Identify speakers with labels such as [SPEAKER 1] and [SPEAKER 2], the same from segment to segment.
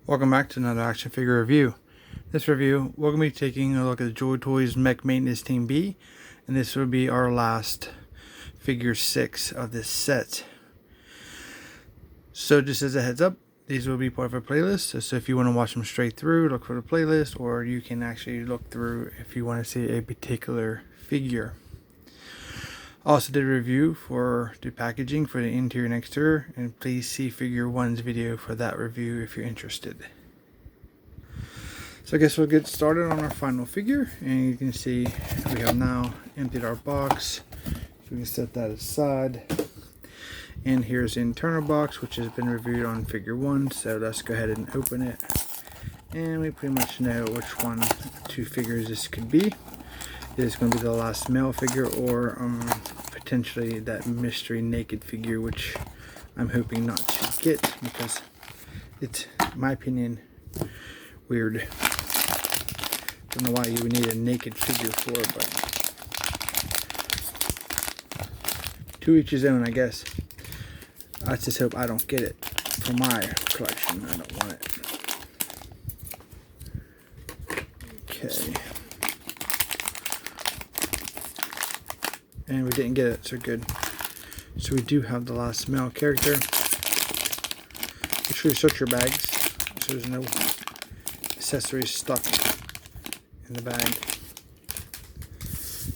[SPEAKER 1] Welcome back to another action figure review. This review, we're going to be taking a look at the Joytoy's Mech Maintenance Team B, and this will be our last figure 6 of this set. So just as a heads up, these will be part of a playlist, so if you want to watch them straight through, look for the playlist, or you can actually look through if you want to see a particular figure. I also did a review for the packaging for the interior and exterior, and please see figure 1's video for that review if you're interested. So I guess we'll get started on our final figure, and you can see we have now emptied our box. We can set that aside. And here's the internal box, which has been reviewed on figure 1, so let's go ahead and open it. And we pretty much know which one, 2 figures this could be. It's going to be the last male figure, or potentially that mystery naked figure, which I'm hoping not to get because it's, in my opinion, weird. Don't know why you would need a naked figure for, but to each his own, I guess. I just hope I don't get it for my collection. I don't want it. Okay. And we didn't get it, so good. So we do have the last male character. Make sure you search your bags so there's no accessories stuck in the bag.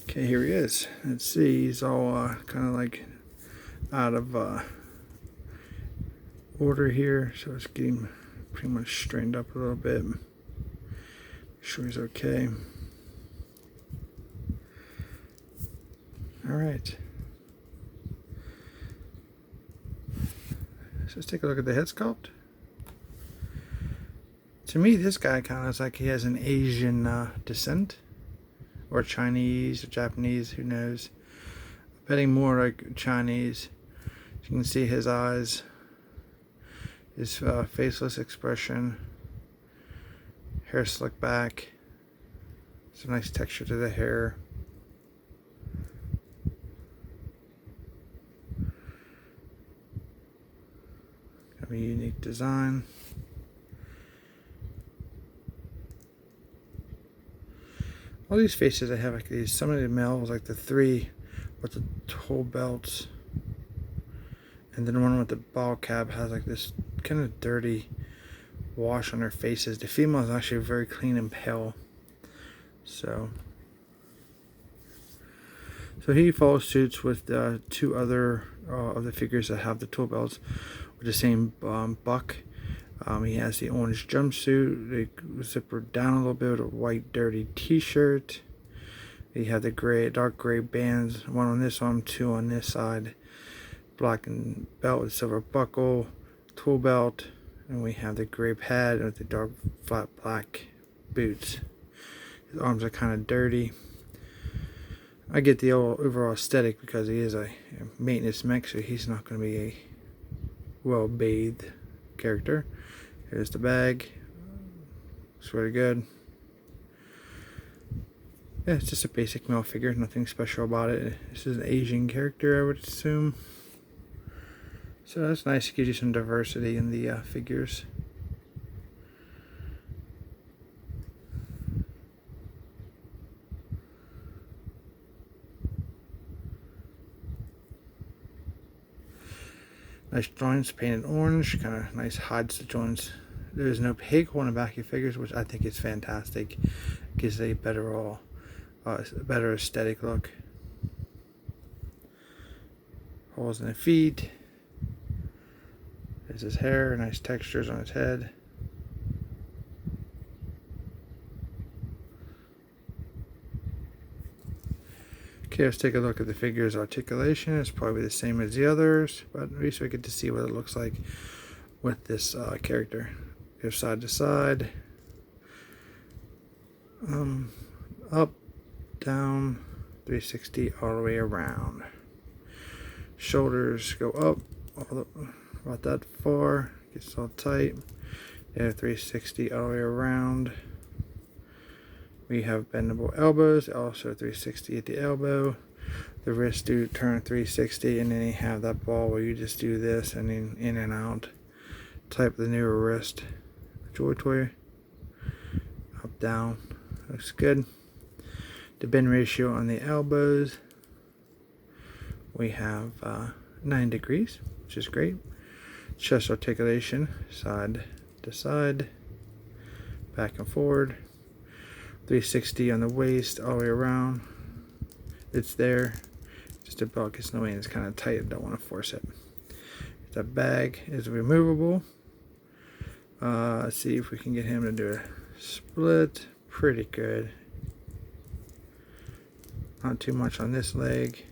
[SPEAKER 1] Okay, here he is. Let's see, he's all kind of like out of order here, so it's getting pretty much straightened up a little bit. Make sure he's okay. Alright, so let's take a look at the head sculpt. To me, this guy kind of looks like he has an Asian descent, or Chinese, or Japanese, who knows. I'm betting more like Chinese. You can see his eyes, his faceless expression, hair slicked back, some nice texture to the hair. A unique design. All these faces I have like these. Some of the males, like the 3 with the tool belts, and then one with the ball cap has like this kind of dirty wash on their faces. The female is actually very clean and pale. So he follows suits with 2 other of the figures that have the tool belts with the same buck. He has the orange jumpsuit, the zipper down a little bit, with a white dirty t-shirt. You have the dark gray bands, 1 on this arm, 2 on this side. Black and belt with silver buckle, tool belt, and we have the gray pad with the dark flat black boots. His arms are kind of dirty. I get the overall aesthetic because he is a maintenance mech, so he's not going to be a well-bathed character. Here's the bag. Looks really good. Yeah, it's just a basic male figure, nothing special about it. This is an Asian character, I would assume. So that's nice, it gives you some diversity in the figures. Nice joints, painted orange, kind of nice hides the joints. There's no peg hole in the back of your figures, which I think is fantastic. It gives a better aesthetic look. Holes in the feet. There's his hair, nice textures on his head. Okay, let's take a look at the figure's articulation. It's probably the same as the others, but at least we get to see what it looks like with this character. Go side to side, up, down, 360 all the way around. Shoulders go up about that far, gets all tight. Yeah, 360 all the way around. We have bendable elbows, also 360 at the elbow. The wrists do turn 360, and then you have that ball where you just do this and then in and out. Type the newer wrist. Joytoy. Up, down, looks good. The bend ratio on the elbows, we have 9 degrees, which is great. Chest articulation, side to side, back and forward. 360 on the waist, all the way around. It's there. Just the belt gets in the way and it's kind of tight. I don't want to force it. The bag is removable. Let's see if we can get him to do a split. Pretty good. Not too much on this leg.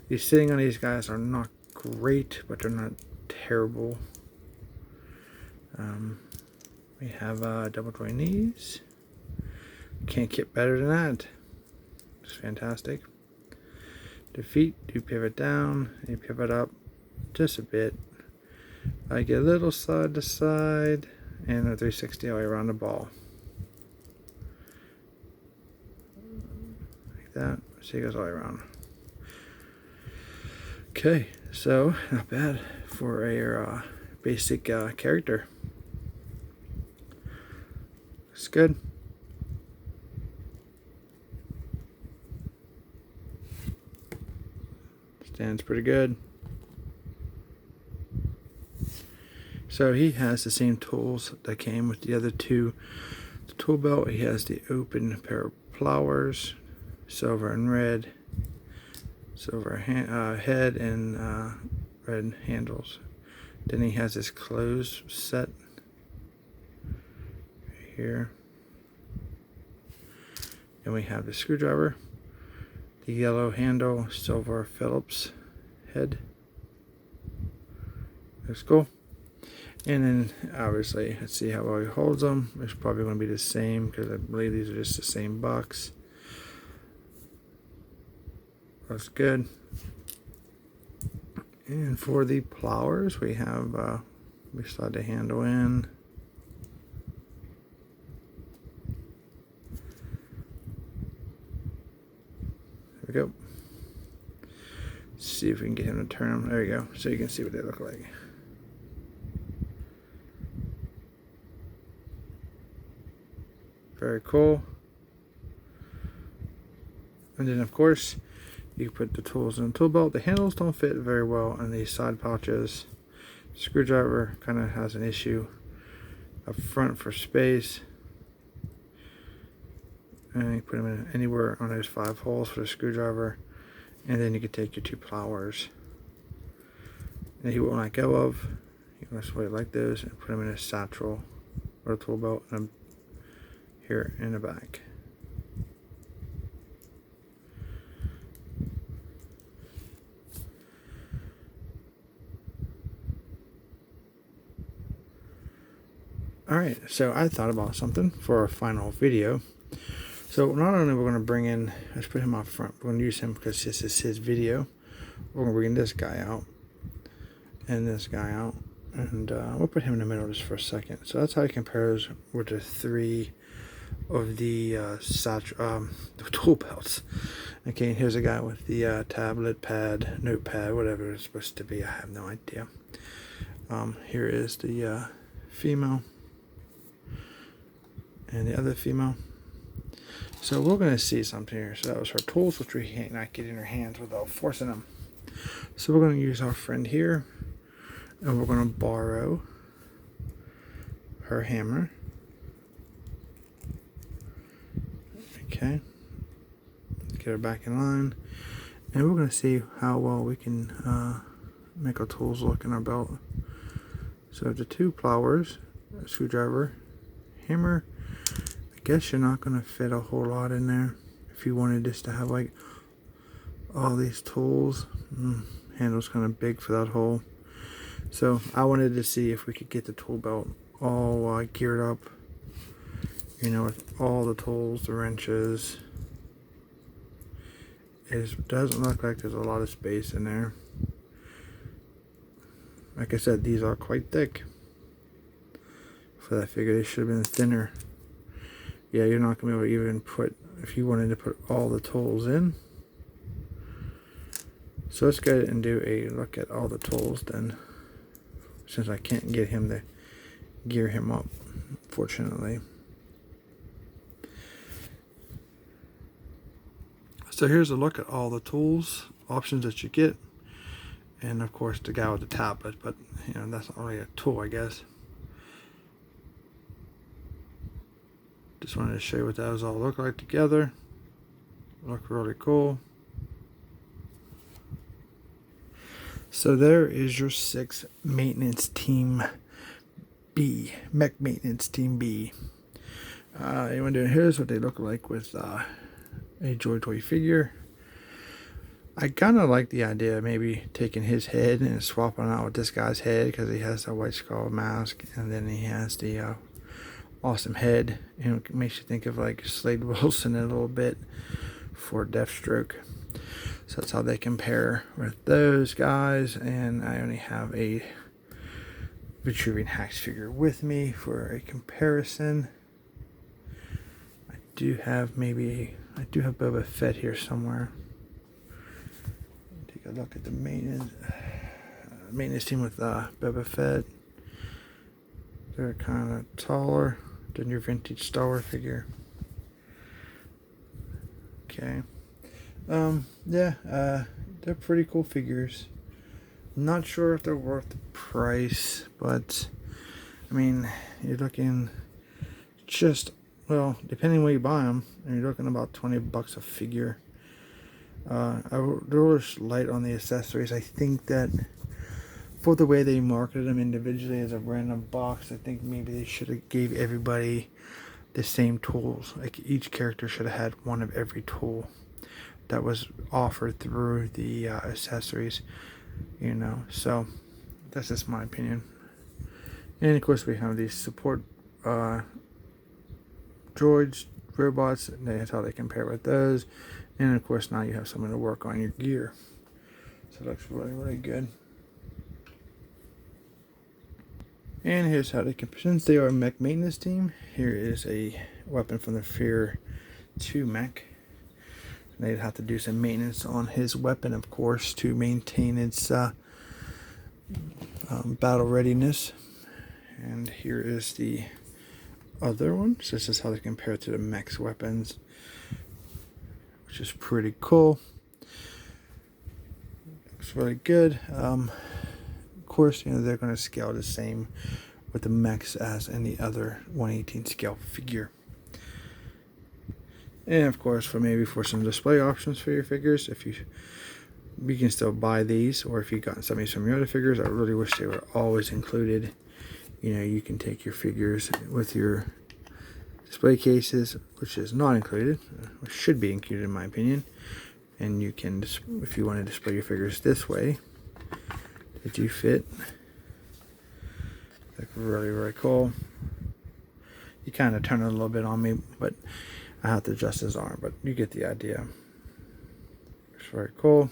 [SPEAKER 1] These sitting on these guys are not great, but they're not terrible. We have double joint knees. Can't get better than that. It's fantastic. The feet do pivot down and pivot up just a bit. I get a little side to side and a 360 all the way around the ball. Like that. So it goes all the way around. Okay, so not bad for a basic character. It's good. Stands pretty good. So he has the same tools that came with the other two. The tool belt, he has the open pair of plowers, silver and red, silver head and red handles. Then he has his closed set right here. Then we have the screwdriver, the yellow handle, silver Phillips head. Looks cool. And then obviously, let's see how well he holds them. It's probably going to be the same because I believe these are just the same bucks. Looks good. And for the plowers, we have we slide the handle in. There we go. Let's see if we can get him to turn them. There you go. So you can see what they look like. Very cool. And then of course you put the tools in the tool belt. The handles don't fit very well in these side pouches. The screwdriver kind of has an issue up front for space. And you put them in anywhere on those 5 holes for the screwdriver. And then you can take your 2 plowers that he won't let go of. You can just wait like those and put them in a satchel or a tool belt and here in the back. Alright, so I thought about something for our final video. So not only we're going to bring in, let's put him up front, we're going to use him because this is his video. We're going to bring this guy out and this guy out, and we'll put him in the middle just for a second. So that's how he compares with the 3 of the tool belts. Okay, here's a guy with the tablet, pad, notepad, whatever it's supposed to be. I have no idea. Here is the female and the other female. So we're going to see something here. So that was her tools, which we can't not get in her hands without forcing them. So we're going to use our friend here, and we're going to borrow her hammer. Okay, let's get her back in line, and we're going to see how well we can make our tools look in our belt. So the 2 plowers, a screwdriver, hammer. I guess you're not going to fit a whole lot in there. If you wanted this to have like all these tools, handle's kind of big for that hole. So I wanted to see if we could get the tool belt all geared up, you know, with all the tools, the wrenches. It doesn't look like there's a lot of space in there. Like I said, these are quite thick. For that figure, they should have been thinner. Yeah, you're not going to be able to even put, if you wanted to put all the tools in. So let's go ahead and do a look at all the tools then, since I can't get him to gear him up, fortunately. So here's a look at all the tools, options that you get, and of course the guy with the tablet, but you know, that's not really a tool, I guess. Just wanted to show you what those all look like together. Look really cool. So there is your 6 Maintenance Team B, Mech Maintenance Team B. Anyone doing, here's what they look like with a Joytoy figure. I kind of like the idea of maybe taking his head and swapping out with this guy's head, because he has the white skull mask and then he has the awesome head. You know, it makes you think of like Slade Wilson a little bit for Deathstroke. So that's how they compare with those guys. And I only have a Vitruvian Hacks figure with me for a comparison. I do have Boba Fett here somewhere. Take a look at the maintenance team with Boba Fett. They're kind of taller than your vintage Star Wars figure. Okay. They're pretty cool figures. I'm not sure if they're worth the price, but I mean, you're looking just, well, depending where you buy them, you're looking about $20 a figure. There was light on the accessories. I think that for the way they marketed them individually as a random box, I think maybe they should have gave everybody the same tools. Like each character should have had one of every tool that was offered through the accessories, you know. So that's just my opinion. And of course we have these support droids, robots, and that's how they compare with those. And of course now you have someone to work on your gear, so it looks really, really good. And here's how they compare. Since they are a Mech Maintenance Team, here is a weapon from the Fear 2 mech. They'd have to do some maintenance on his weapon, of course, to maintain its battle readiness. And here is the other one. So this is how they compare to the mech's weapons, which is pretty cool. Looks really good. Of course, you know, they're going to scale the same with the mechs as any other 1/18 scale figure. And of course, for some display options for your figures, if you can still buy these, or if you got some of your other figures, I really wish they were always included. You know, you can take your figures with your display cases, which is not included, which should be included in my opinion, and you can, if you want to display your figures this way, they do fit. Look really, really cool. You kind of turn it a little bit on me, but I have to adjust his arm, but you get the idea. It's very cool.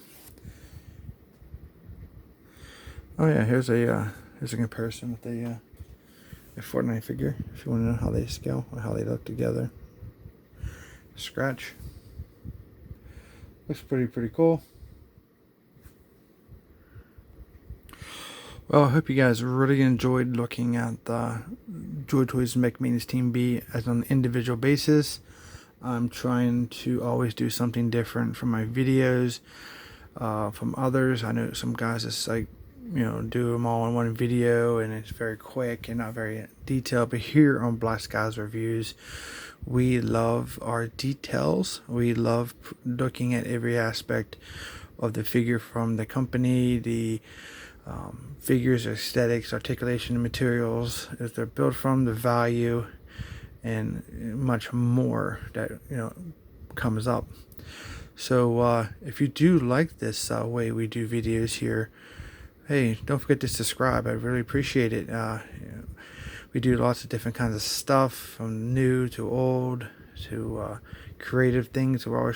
[SPEAKER 1] Oh yeah, here's a comparison with a Fortnite figure, if you want to know how they scale or how they look together. Scratch. Looks pretty cool. Well, I hope you guys really enjoyed looking at Joytoy's Mech Maintenance Team B as an individual basis. I'm trying to always do something different from my videos from others. I know some guys just like, you know, do them all in one video and it's very quick and not very detailed. But here on Black Skies Reviews, we love our details. We love looking at every aspect of the figure, from the company, the figures, aesthetics, articulation, and materials that they're built from, the value, and much more that, you know, comes up. So if you do like this way we do videos here, hey, don't forget to subscribe. I really appreciate it. You know, we do lots of different kinds of stuff, from new to old to creative things. We're always